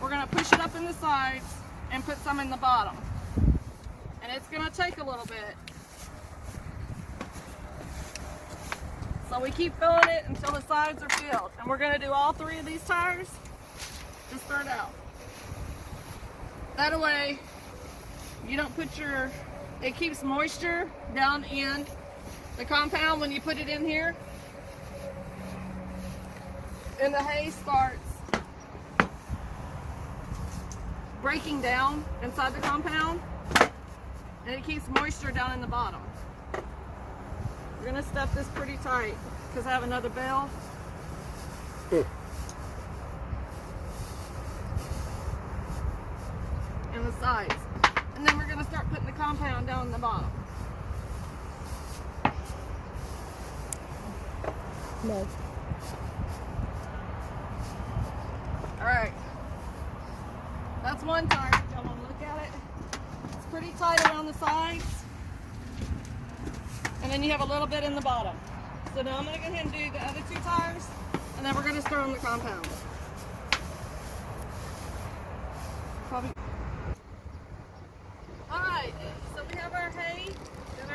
we're gonna push it up in the sides and put some in the bottom. And it's gonna take a little bit. So we keep filling it until the sides are filled. And we're gonna do all 3 of these tires to start out. That way, you don't put it keeps moisture down in the compound when you put it in here. And the hay starts breaking down inside the compound. And it keeps moisture down in the bottom. We're gonna stuff this pretty tight because I have another bale. And the sides. And then we're gonna start putting the compound down in the bottom. No. Alright. That's one tire if y'all want to look at it. It's pretty tight around the sides. And then you have a little bit in the bottom. So now I'm going to go ahead and do the other 2 tires, and then we're going to start on the compound. Alright, so we have our hay and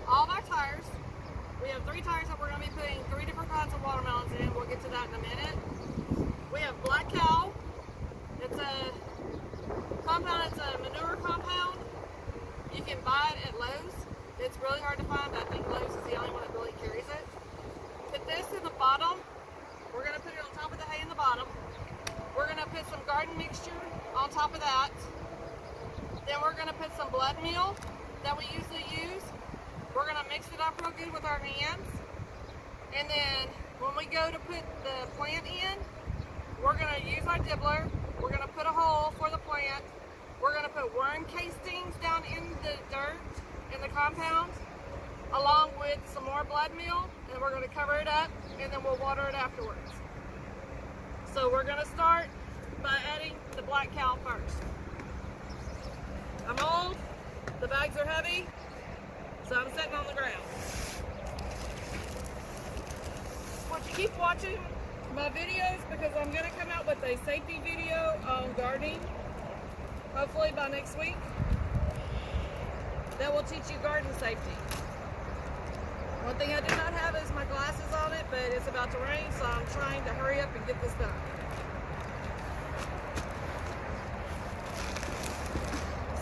all of our tires. We have 3 tires that we're going to be putting 3 different kinds of watermelons in. We'll get to that in a minute. We have Black Cow. It's a compound, it's a manure compound. You can buy it at Lowe's. It's really hard to find, but I think Lowe's is the only one that really carries it. Put this in the bottom. We're going to put it on top of the hay in the bottom. We're going to put some garden mixture on top of that. Then we're going to put some blood meal that we usually use. We're going to mix it up real good with our hands. And then when we go to put the plant in, we're going to use our dibbler. We're going to put a hole for the plant. We're going to put worm castings down in the dirt in the compound, along with some more blood meal, and we're going to cover it up, and then we'll water it afterwards. So we're going to start by adding the Black Cow first. I'm old, the bags are heavy, so I'm sitting on the ground. I want you to keep watching my videos because I'm going to come out with a safety video on gardening, hopefully by next week. That will teach you garden safety. One thing I do not have is my glasses on it, but it's about to rain, so I'm trying to hurry up and get this done.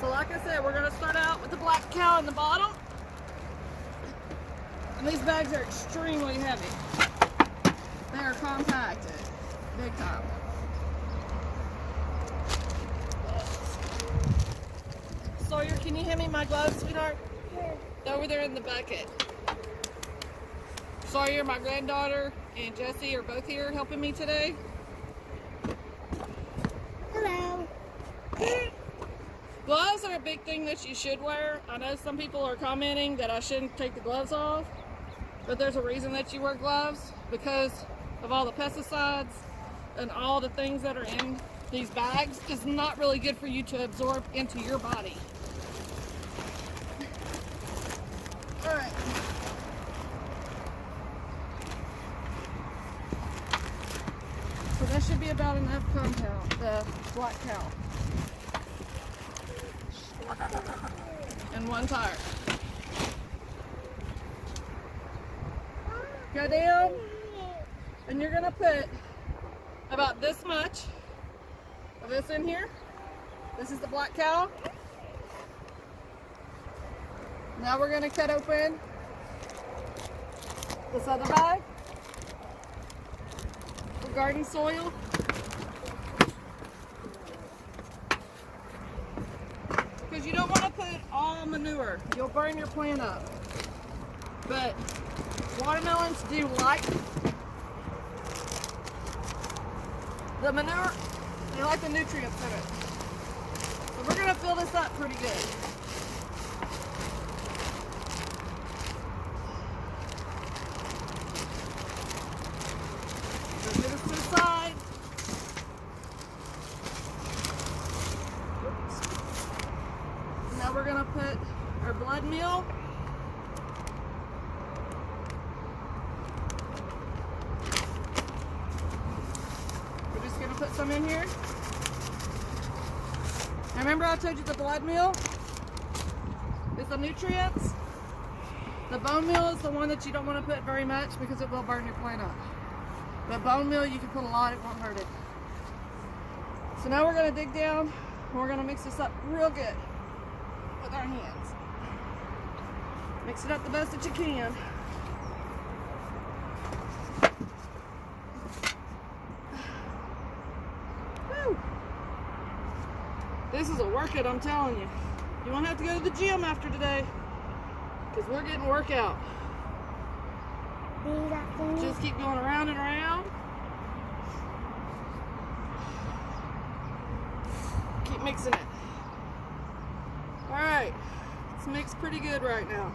So like I said, we're going to start out with the Black Cow in the bottom. And these bags are extremely heavy. They are compacted, big time. Sawyer, can you hand me my gloves, sweetheart? Sure. They're over there in the bucket. Sawyer, my granddaughter, and Jessie are both here helping me today. Hello. Gloves are a big thing that you should wear. I know some people are commenting that I shouldn't take the gloves off, but there's a reason that you wear gloves because of all the pesticides and all the things that are in these bags. It's not really good for you to absorb into your body. All right. So that should be about enough compound, the Black Cow. And 1 tire. Go down, and you're gonna put about this much of this in here. This is the Black Cow. Now we're gonna cut open this other bag for garden soil. Because you don't want to put all manure. You'll burn your plant up. But watermelons do like the manure. They like the nutrients in it. So we're going to fill this up pretty good. So get this to the side. Now we're going to put our blood meal. We're just going to put some in here. Remember I told you the blood meal is the nutrients? The bone meal is the one that you don't want to put very much because it will burn your plant up. But bone meal, you can put a lot, it won't hurt it. So now we're going to dig down and we're going to mix this up real good with our hands. Mix it up the best that you can. Woo. This is a workout, I'm telling you. You won't have to go to the gym after today because we're getting workout. Just keep going around and around. Keep mixing it. All right, it's mixed pretty good right now.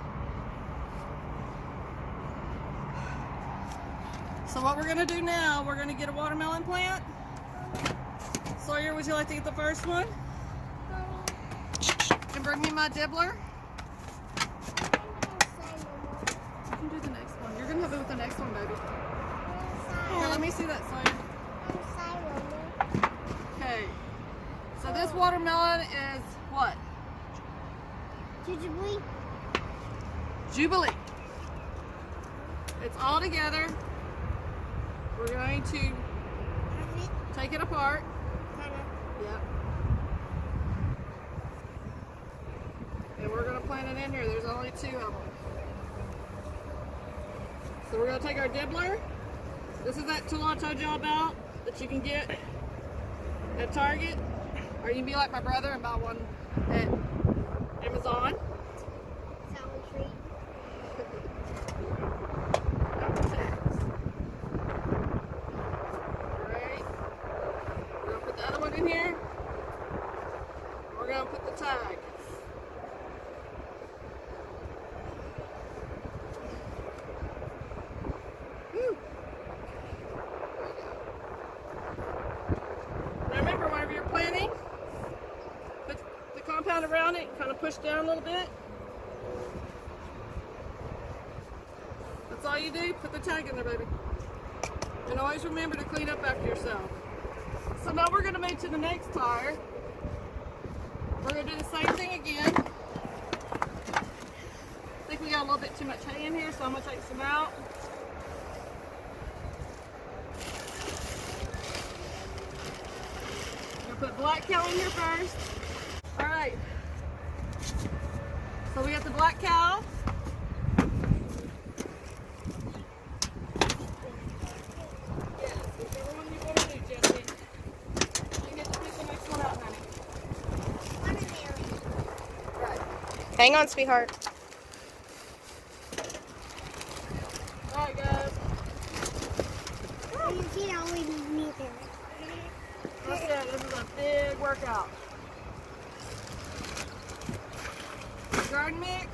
So what we're gonna do now, we're gonna get a watermelon plant. Sawyer, would you like to get the first one? And bring me my dibbler. You can do the next one. You're gonna help me with the next one, baby. Here, let me see that, Sawyer. Okay. So this watermelon is what? Jubilee. Jubilee. It's all together. We're going to take it apart. Yep. And we're going to plant it in here. There's only 2 of them. So we're going to take our dibbler. This is that tool I told y'all about that you can get at Target. Or you can be like my brother and buy one at Amazon. Salad treat. Alright. We're going to put the other one in here. We're going to put the tag. Whew. Now remember, whenever you're planting, put the compound around it, kind of push down a little bit. That's all you do. Put the tag in there, baby. And always remember to clean up after yourself. So now we're going to move to the next tire. We're going to do the same thing again. I think we got a little bit too much hay in here, so I'm going to take some out. I'm going to put black cow in here first. All right. So we got the black cow. Yes, whichever one you want to do, Jesse. You get to pick the next one out, honey. Right. Hang on, sweetheart. All right, guys. You can always meet them. Let's go. This is a big workout. Garden mix.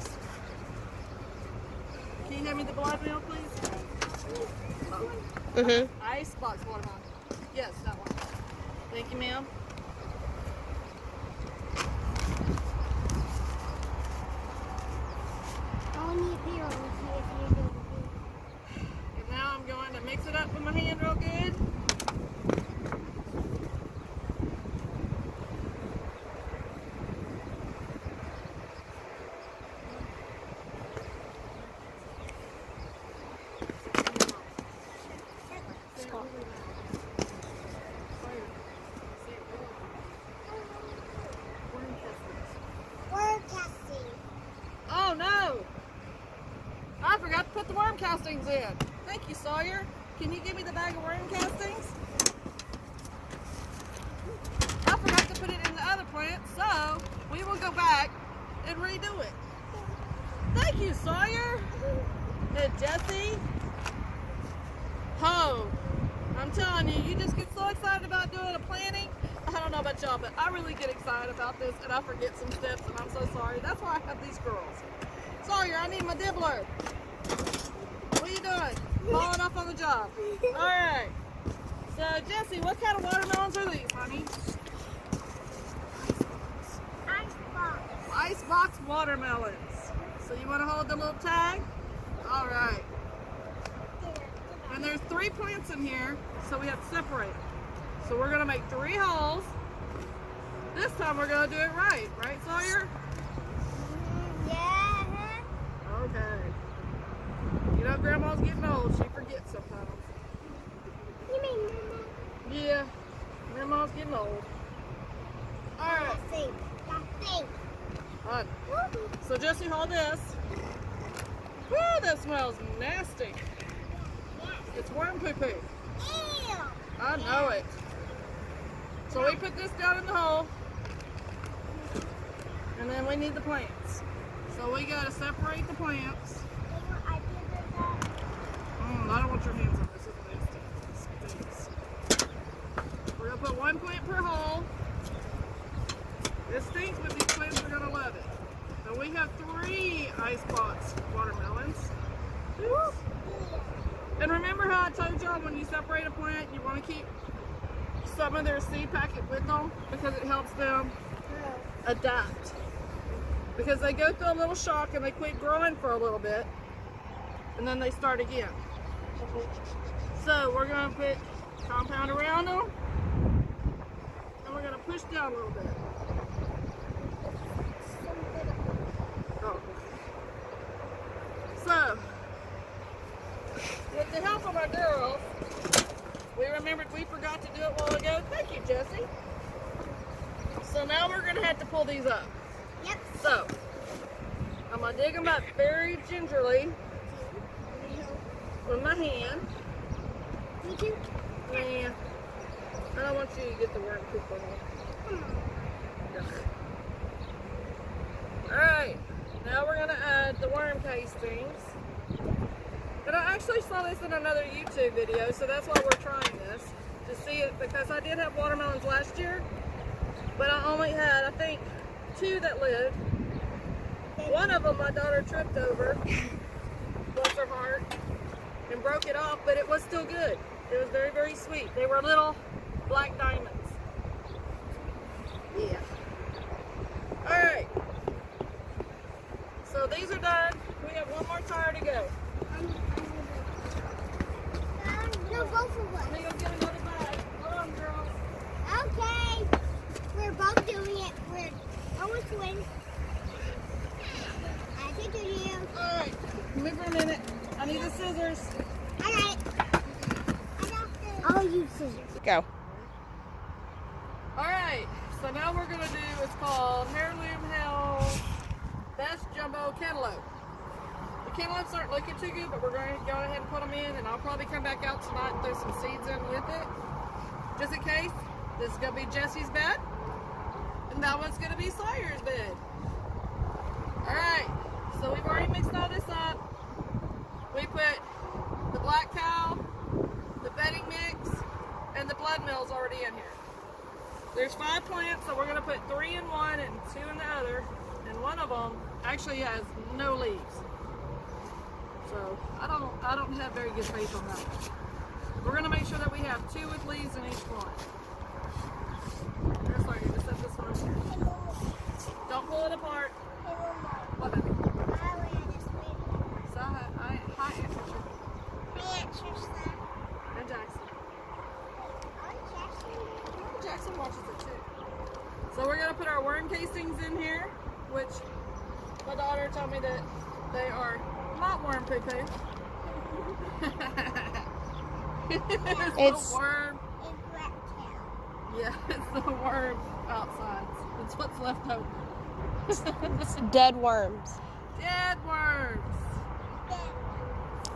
Can you hand me the blood meal, please? Mm-hmm. Ice box watermelon. Yes, that one. Thank you, ma'am. I'll need beer on you if you do. And now I'm going to mix it up with my hand real good. We're casting. Oh no! I forgot to put the worm castings in. Thank you, Sawyer. Can you give me the bag of worm castings? I forgot to put it in the other plant, so we will go back and redo it. Thank you, Sawyer. And Jesse. Ho! I'm telling you, you just get so excited about doing a planting. I don't know about y'all, but I really get excited about this and I forget some steps and I'm so sorry. That's why I have these girls. Sawyer, I need my dibbler. What are you doing? Falling off on the job. Alright. So, Jesse, what kind of watermelons are these, honey? Icebox. Icebox watermelons. So you want to hold the little tag? Alright. And there's 3 plants in here, so we have to separate them. So we're going to make 3 holes. This time we're gonna do it right, Sawyer? Yeah. Okay. You know, Grandma's getting old. She forgets sometimes. You mean Mama? Yeah, Grandma's getting old. All right. That thing. All right. So Jesse, hold this. Woo, that smells nasty. It's worm poo-poo. Ew. I know it. So we put this down in the hole. And then we need the plants. So we gotta separate the plants. I don't want your hands on this. It's nasty. It stinks. We're gonna put one plant per hole. It stinks, but these plants are gonna love it. So we have 3 icebox watermelons. Oops. And remember how I told y'all when you separate a plant, you want to keep some of their seed packet with them because it helps them adapt. Because they go through a little shock and they quit growing for a little bit and then they start again. So we're going to put compound around them and we're going to push down a little bit. Oh. So, with the help of our girls, we remembered we forgot to do it a while ago. Thank you, Jesse. So now we're going to have to pull these up. Yep. So, I'm going to dig them up very gingerly with my hand. You too? And I don't want you to get the worm poop on you. Alright, now we're going to add the worm castings. And I actually saw this in another YouTube video, so that's why we're trying this. To see it, because I did have watermelons last year, but I only had, I think, 2 that lived. One of them my daughter tripped over, bless her heart, and broke it off, but it was still good. It was very, very sweet. They were little black diamonds. Yeah. Alright. So these are done. We have one more tire to go. No, both of us. Let me go get another bag. Hold on, girls. Okay. We're both doing it. We're almost winning. I think you do. Alright. Come here for a minute. I need the scissors. Alright. I'll use scissors. Go. Alright. So now we're going to do, it's called Heirloom Hell's Best Jumbo Cantaloupe. The cantaloupes aren't looking too good, but we're going to go ahead and put them in, and I'll probably come back out tonight and throw some seeds in with it. Just in case. This is going to be Jesse's bed, and that one's going to be Sawyer's bed. Alright, so we've already mixed all this up. We put the black cow, the bedding mix, and the blood mill's already in here. There's 5 plants, so we're going to put 3 in one and 2 in the other, and one of them actually has no leaves. So I don't have very good faith on that one. We're going to make sure that we have 2 with leaves in each one. Here's Sawyer, just set this one over here. Don't pull it apart. What? So hi, and Jackson. Jackson watches it too. So we're gonna put our worm casings in here, which my daughter told me that they are not worm poo poo. It's the worm. Yeah, it's the worm outside. It's what's left over. It's dead worms. Dead worms.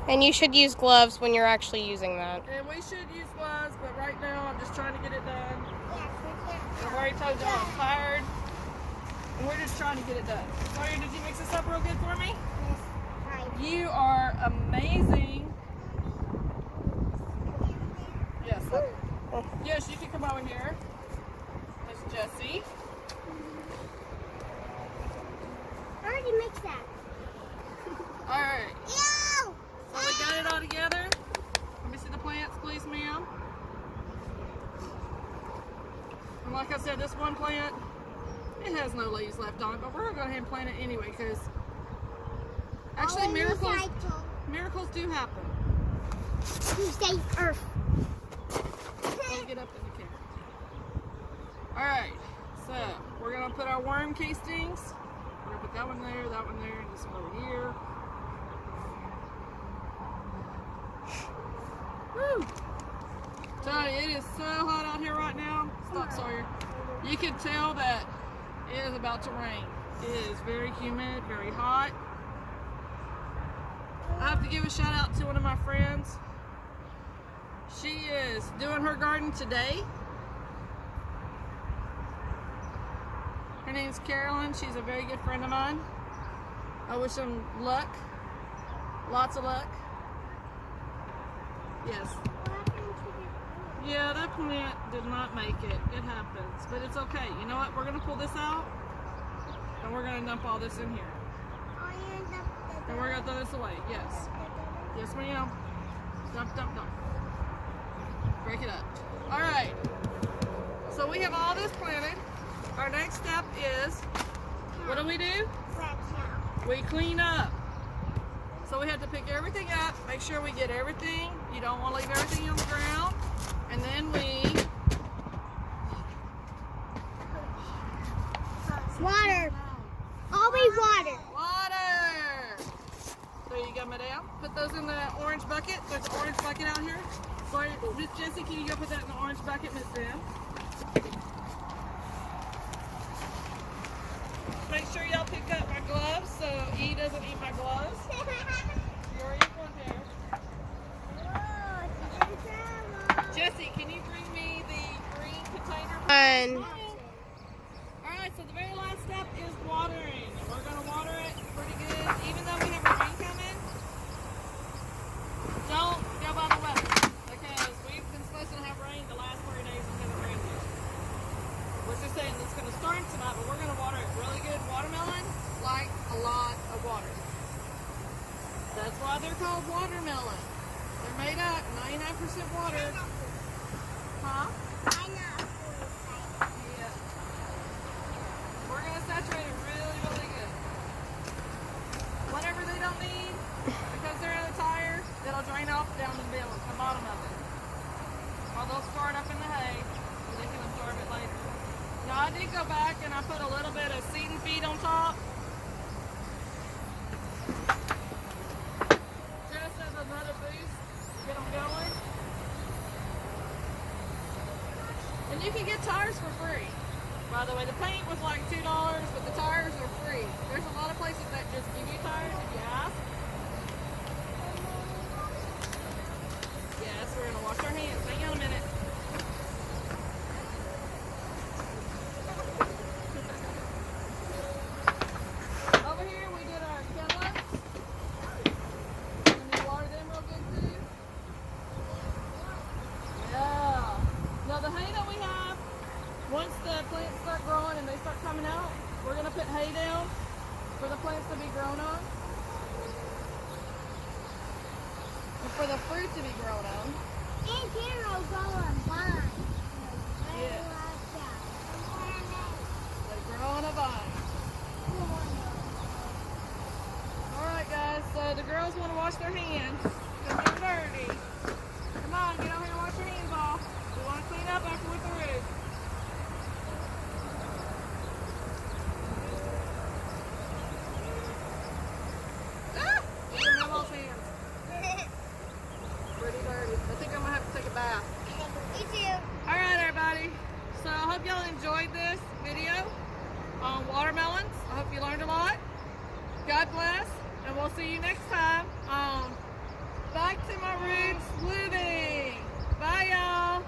And you should use gloves when you're actually using that. And we should use gloves, but right now I'm just trying to get it done. I've already told y'all I'm tired. And we're just trying to get it done. Sawyer, did you mix this up real good for me? You are amazing. Yes. Yes, you can come over here. Miss Jessie. I already mixed that. Alright. Ew! So we got it all together. Let me see the plants, please, ma'am. And like I said, this one plant, it has no leaves left on it, but we're going to go ahead and plant it anyway because actually miracles do happen. You say earth. Let me get up in the camera. Alright, so worm castings. We're gonna put that one there, and this one over here. Woo! Tell you, it is so hot out here right now. Stop, Sawyer. You can tell that it is about to rain. It is very humid, very hot. I have to give a shout out to one of my friends. She is doing her garden today. Her name's Carolyn. She's a very good friend of mine. I wish them luck. Lots of luck. Yes. Yeah, that plant did not make it. It happens. But it's okay. You know what? We're going to pull this out. And we're going to dump all this in here. And we're going to throw this away. Yes. Yes, ma'am. Dump, dump, dump. Break it up. Alright. So we have all this planted. Our next step is, what do? We clean up. So we have to pick everything up, make sure we get everything. You don't want to leave everything on the ground. And then we... Water. Always water. Water! So you got madam. Put those in the orange bucket. There's an orange bucket out here. Sorry, Miss Jessie, can you go put that in the orange bucket, Miss Sam? Make sure y'all pick up my gloves so E doesn't eat my gloves. You already ate one pair. Jessie, can you bring me the green container? Alright, so the very last step is watering. We're going to water it pretty good. Even though we have a rain coming, don't go by the weather. Because we've been supposed to have rain the last 3 days and haven't rained yet. We're just saying it's going to start tonight, but we're going to water it really good. Watermelon like a lot of water. That's why they're called watermelon. They're made up 99% water. Huh? Yeah. We're going to saturate it really, really good. Whatever they don't need, because they're in a tire, it'll drain off down the bottom of it. Or they'll store it up in the hay, so they can absorb it later. Now I did go back and I put a little bit of seed and feed on top. Just as another boost, get them going. And you can get tires for free. By the way, the paint was like $2, but the tires are free. There's a lot of places that just give you tires if you ask. Yes, we're going to wash our hands. Hang on a minute. Over here we did our cantaloups. And we watered them real good too. Yeah. Now the hay that we have, once the plants start growing and they start coming out, we're going to put hay down for the plants to be grown on. And for the fruit to be grown on. And here will go on vine. Yeah. They grow on a vine. Alright guys, so the girls want to wash their hands. Because they're dirty. Come on, get over here and wash your hands off. We want to clean up after we're through. Pretty dirty. I think I'm going to have to take a bath. Me too. Alright everybody, so I hope y'all enjoyed this video on watermelons. I hope you learned a lot. God bless, and we'll see you next time on Back to My Roots Living. Bye y'all.